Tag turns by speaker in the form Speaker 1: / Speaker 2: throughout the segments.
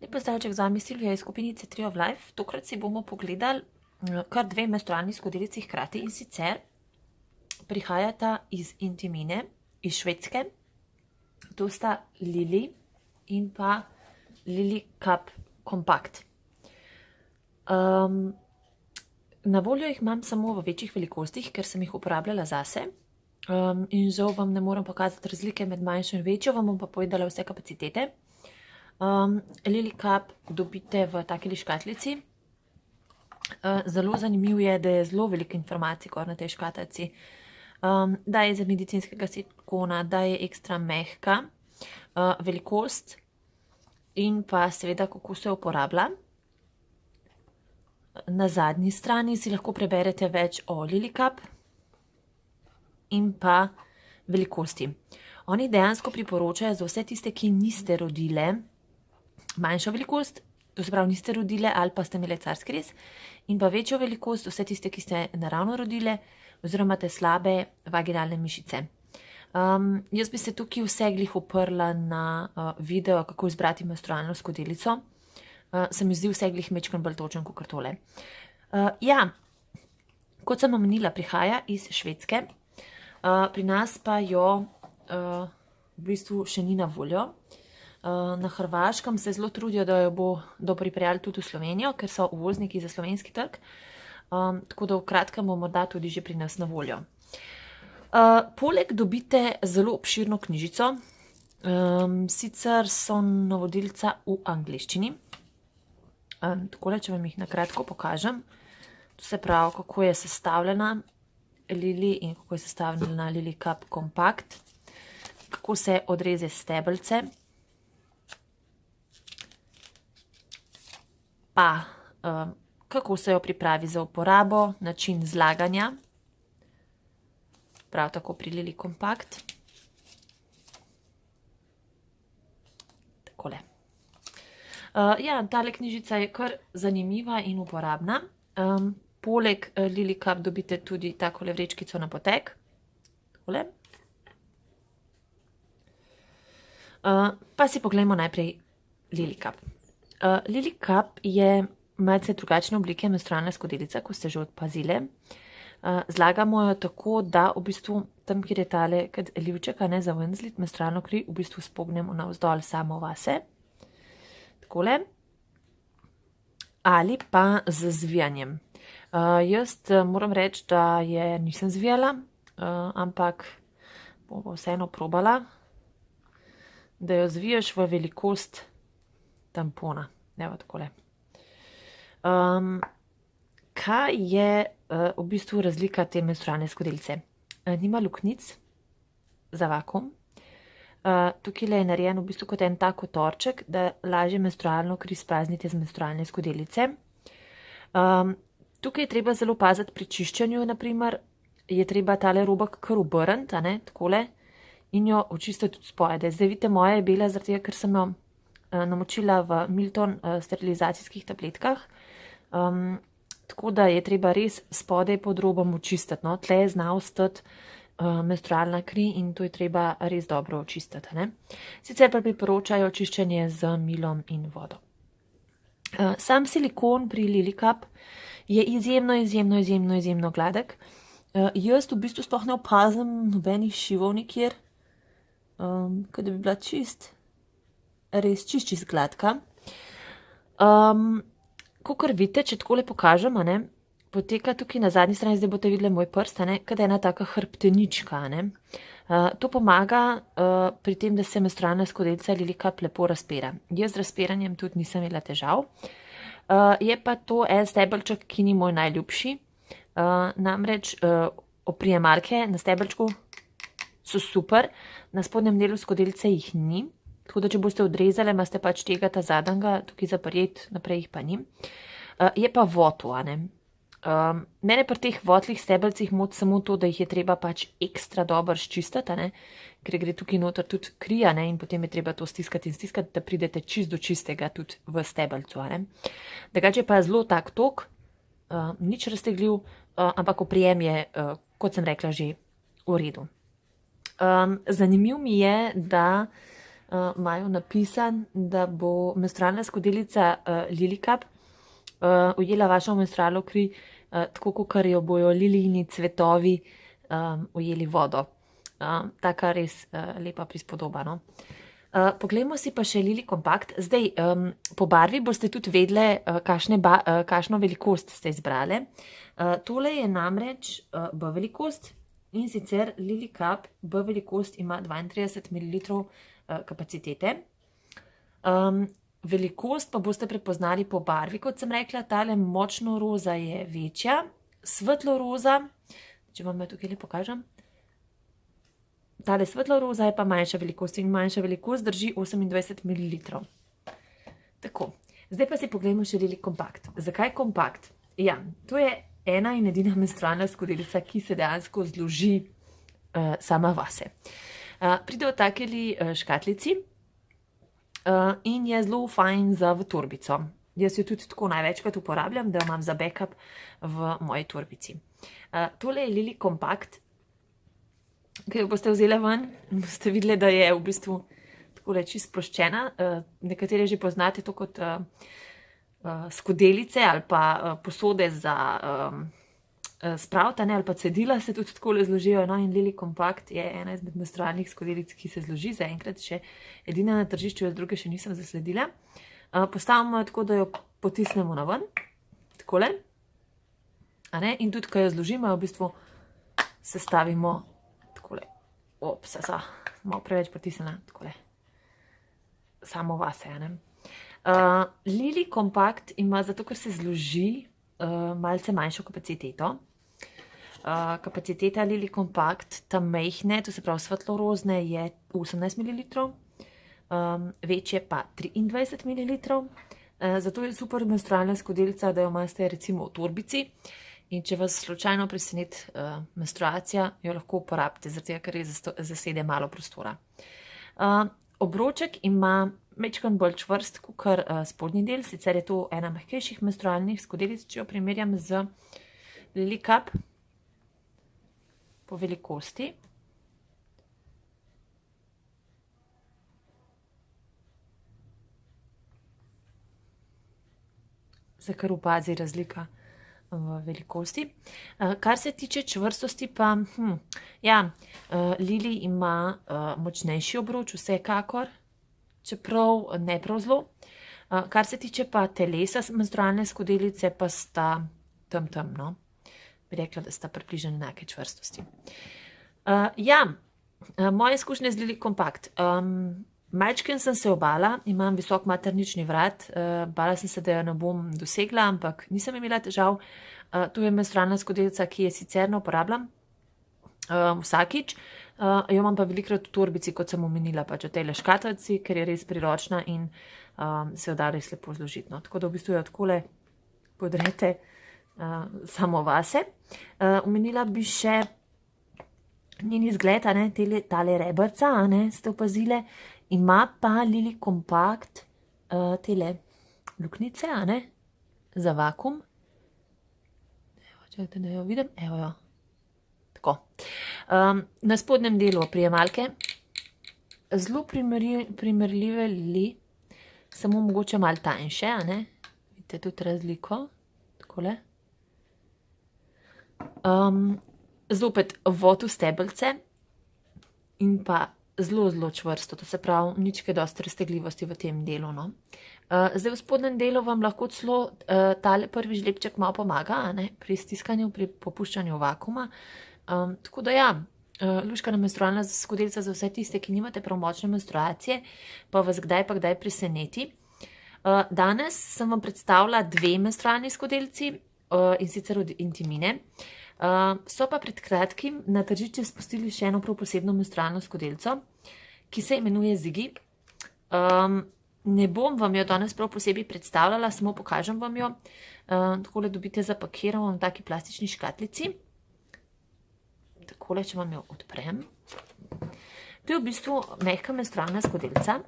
Speaker 1: Lep pozdravček z vami Silvija iz skupinice Tree of Life. Tokrat si bomo pogledali kar dve menstrualni skodelici hkrati, in sicer prihajata iz Intimine, iz Švedske. To sta Lily in pa Lily Cup Compact. Na voljo jih imam samo v večjih velikostih, ker sem jih uporabljala zase. In žal vam ne morem pokazati razlike med manjšo in večjo, vam bom pa povedala vse kapacitete. Lily Cup dobite v takeli škatlici. Zelo zanimiv je, da je zelo veliko informacij na tej škatlici. Da je iz medicinskega silikona, da je ekstra mehka, velikost in pa seveda kako se uporablja. Na zadnji strani si lahko preberete več o Lily Cup in pa velikosti. Oni dejansko priporočajo za vse tiste, ki niste rodile manjšo velikost, to se pravi niste rodile ali pa ste imeli carski rez, in pa večjo velikost, vse tiste, ki ste naravno rodile oziroma imate slabe vaginalne mišice. Jaz bi se tukaj vse glih oprla na video, kako izbrati menstrualno skodelico. Se mi zdi vse glih mečkan bolj točen kot tole. Ja, kot sem omenila, prihaja iz Švedske. Pri nas pa jo v bistvu še ni na voljo. Na Hrvaškem se zelo trudijo, da jo bodo pripeljali tudi v Slovenijo, ker so uvozniki za slovenski trg. Tako da v kratkem bo morda tudi že pri nas na voljo. Poleg dobite zelo obširno knjižico. Sicer so navodilca v angleščini. Takole, če vam jih na kratko pokažem. To se pravi, kako je sestavljena Lily in kako je sestavljena Lily Cup Compact. Kako se odreze stebelce. Pa kako se jo pripravi za uporabo, način zlaganja. Prav tako pri Lily Compact. Takole. Ja, tale knjižica je kar zanimiva in uporabna. Poleg Lily Cup dobite tudi takole vrečkico na potek. Takole. Pa si poglejmo najprej Lily Cup. Lily Cup je malce drugačne oblike menstrualna skodelica, ko ste že opazili. Zlagamo jo tako, da v bistvu tam, kjer je tale livček, za ven zlit menstrualno kri, v bistvu spognemo navzdol samo vase. Takole. Ali pa z zvijanjem. Jaz moram reči, da je nisem zvijala, ampak bom vseeno probala, da jo zvijaš v velikost tampona. Evo takole. Kaj je v bistvu razlika te menstrualne skodelice? Nima luknic za vakuum. Tukaj je narejen v bistvu kot en tak otorček, da lažje menstrualno kri spraznite z menstrualne skodelice. Tukaj je treba zelo paziti pri čiščenju, naprimer, je treba tale robak kar obrniti, takole, in jo očistiti tudi spodaj. Zdaj vidite, moja je bela zaradi tega, ker sem jo namočila v Milton sterilizacijskih tabletkah. Tako da je treba res spodaj pod robom očistiti. Tle je zna ostati menstrualna kri in to je treba res dobro očistiti. Sicer pa priporočajo čiščenje z milom in vodo. Sam silikon pri Lily Cup je izjemno gladek. Jaz v bistvu sploh ne opazim nobenih šivov nikjer, kot da bi bila res čist gladka. Kakor vidite, če takole pokažem, poteka tukaj na zadnji strani, zdaj boste videli moj prst, kot ena taka hrbtenička. To pomaga pri tem, da se menstrualna skodelica Lily Cup lepo razpira. Jaz z razpiranjem tudi nisem imela težav. Je pa to en stebelček, ki ni moj najljubši. Namreč oprijemarke na stebelčku so super, na spodnjem delu skodelice jih ni. Tako da, če boste odrezali, imate pač tega ta zadnjega, tukaj zaprijet, naprej jih pa ni. Je pa voto, Mene pri teh votlih stebelcih moti samo to, da jih je treba pač ekstra dobro ščistiti, ker gre tukaj noter tudi kri, in potem je treba to stiskati in stiskati, da pridete čist do čistega tudi v stebelcu, Drugače pa je zelo tak tok, nič raztegljiv, ampak oprijem je, kot sem rekla, že v redu. Zanimiv mi je, da imajo napisan, da bo menstrualna skodelica LiliCup ujela vašo menstrualno kri, tako kot jo bojo lilijini cvetovi ujeli vodo. Taka res lepa prispodoba, no. Poglejmo si pa še Lili Kompakt. Zdaj, po barvi boste tudi vedele, kakšno velikost ste izbrali. Tole je namreč B velikost in sicer LiliCup B velikost ima 32 ml kapacitete. Velikost pa boste prepoznali po barvi, kot sem rekla, tale močno roza je večja, svetlo roza, če vam jo tukaj pokažem, tale svetlo roza je pa manjša velikost in manjša velikost drži 28 ml. Tako, zdaj pa si poglejmo še Lili Kompakt. Zakaj kompakt? Ja, to je ena in edina menstrualna skodelica, ki se dejansko zloži sama vase. Pride v takeli škatlici in je zelo fajn za v torbico. Jaz jo tudi tako največkrat uporabljam, da imam za backup v moji torbici. Tole je Lili Kompakt, ki jo boste vzeli ven, boste videli, da je v bistvu takole čisto sproščena. Nekateri že poznate to kot skodelice ali pa posode za spravtane ali pa cedila se tudi takole zložijo. No, in Lili Kompakt je ena izmed menstrualnih skodelic, ki se zloži. Zaenkrat še edina na tržišču, jaz druge še nisem zasledila. Postavimo jo tako, da jo potisnemo na ven, takole. In tudi, ko jo zložimo, jo v bistvu sestavimo takole. Ops, malo preveč potisnila, takole. Samo vase, Lili Kompakt ima, zato ker se zloži, malce manjšo kapaciteto. Kapaciteta Lili Kompakt, ta majhne, to se pravi svetlo-rozne, je 18 ml, večje pa 23 ml. Zato je super menstrualna skodelica, da jo imate recimo v torbici. In če vas slučajno preseneti menstruacija, jo lahko uporabite, zato ker zasede malo prostora. Obroček ima majčkeno bolj čvrst kot spodnji del, sicer je to ena mehkejših menstrualnih skodelic, če jo primerjam z LiliCup po velikosti. Se kar opazi razlika v velikosti. Kar se tiče čvrstosti pa, Lili ima močnejši obroč, vsekakor, čeprav ne prav zelo. Kar se tiče pa telesa menstrualne skodelice, pa sta no. Bi rekla, da sta približno enake čvrstosti. Moje izkušnje z Lili Kompakt. Malčken sem se obala, imam visok maternični vrat, bala sem se, da jo ne bom dosegla, ampak nisem imela težav. To je menstrualna skodelica, ki je sicer ne uporabljam vsakič, jo imam pa velikrat v torbici, kot sem omenila, pač v tejle škatlici, ker je res priročna in se jo da res lepo zložiti. Tako da v bistvu jo takole podrete samo vase. Omenila bi še njen izgled, tale rebrca, ste opazile. Ima pa Lili Kompakt tele luknjice, za vakuum. Evo, čakajte, da jo vidim. Evo jo. Tako. Na spodnjem delu prijemalke. Zelo primerljive Lili, samo mogoče malo tanjše, Vidite tudi razliko. Takole. Zopet votu stebelce in pa zelo čvrsto, to se pravi, nič kaj dosti raztegljivosti v tem delu. Zdaj v spodnjem delu vam lahko celo tale prvi žlepček malo pomaga, pri stiskanju, pri popuščanju vakuuma. Tako da luškana menstrualna skodelica za vse tiste, ki nimate prav močne menstruacije, pa vas kdaj pa kdaj preseneti. Danes sem vam predstavila dve menstrualni skodelici, in sicer od Intimine. So pa pred kratkim na tržišče spustili še eno prav posebno menstrualno skodelico, ki se imenuje Ziggy. Ne bom vam jo danes prav posebej predstavljala, samo pokažem vam jo. Takole dobite zapakirano v taki plastični škatlici. Takole, če vam jo odprem. To je v bistvu mehka menstrualna skodelica.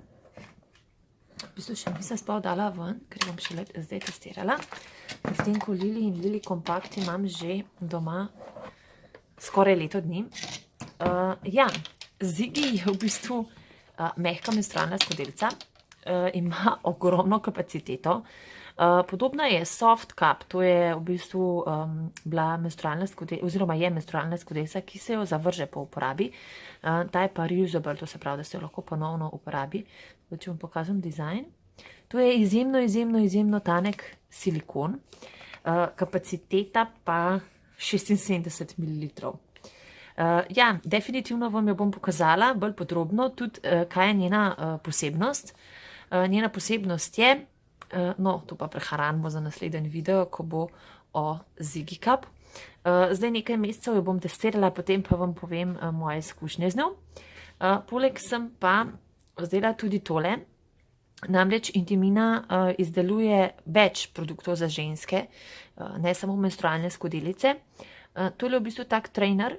Speaker 1: V bistvu še nisem sploh dala ven, ker bom šele zdaj testirala. V tem, ko Lili in Lili Kompakt imam že doma skoraj leto dni. Ziggy je v bistvu mehka menstrualna skodelica, ima ogromno kapaciteto. Podobna je Soft Cup, to je v bistvu bila menstrualna skodelica, oziroma je menstrualna skodelica, ki se jo zavrže po uporabi. Ta je pa reusable, to se pravi, da se jo lahko ponovno uporabi. Če vam pokažem dizajn. To je izjemno tanek silikon, kapaciteta pa 76 ml. Ja, definitivno vam jo bom pokazala bolj podrobno, tudi kaj je njena posebnost. Njena posebnost je, no, to pa prehranimo za naslednji video, ko bo o Ziggy Cup. Zdaj nekaj mesecev jo bom testirala, potem pa vam povem moje izkušnje z njo. Poleg sem pa vzela tudi tole. Namreč Intimina izdeluje več produktov za ženske, ne samo menstrualne skodelice. To je v bistvu tak trainer,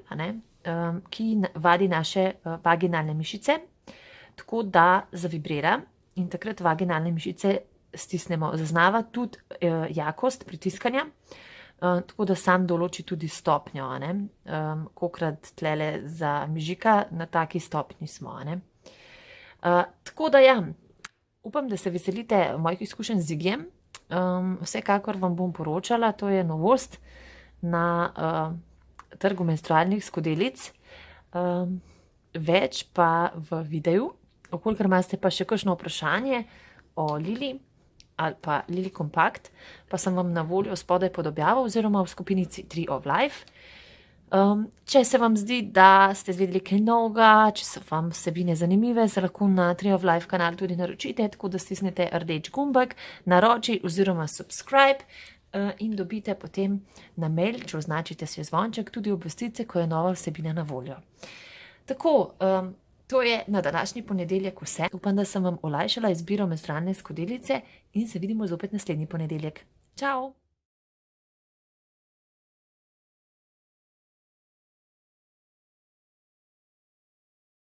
Speaker 1: ki vadi naše vaginalne mišice, tako da zavibrira in takrat vaginalne mišice stisnemo. Zaznava tudi jakost pritiskanja, tako da sam določi tudi stopnjo, kolikrat tlele za mižika, na taki stopnji smo. Tako da ja, upam, da se veselite mojih izkušenj z Ziggyjem. Vsekakor vam bom poročala, to je novost na trgu menstrualnih skodelic. Več pa v videu. Okolikor imate pa še kakšno vprašanje o Lili ali pa Lili Compact, pa sem vam na voljo spodaj pod objavo oziroma v skupinici Tree of Life. Če se vam zdi, da ste izvedeli kaj novega, če so vam vsebine zanimive, se lahko na Tree of Life kanal tudi naročite, tako da stisnete rdeč gumbek, naroči oziroma subscribe in dobite potem na mail, če označite svoj zvonček, tudi obvestice, ko je nova vsebina na voljo. Tako, to je na današnji ponedeljek vse. Upam, da sem vam olajšala izbiro menstrualne skodelice in se vidimo zopet naslednji ponedeljek. Čau!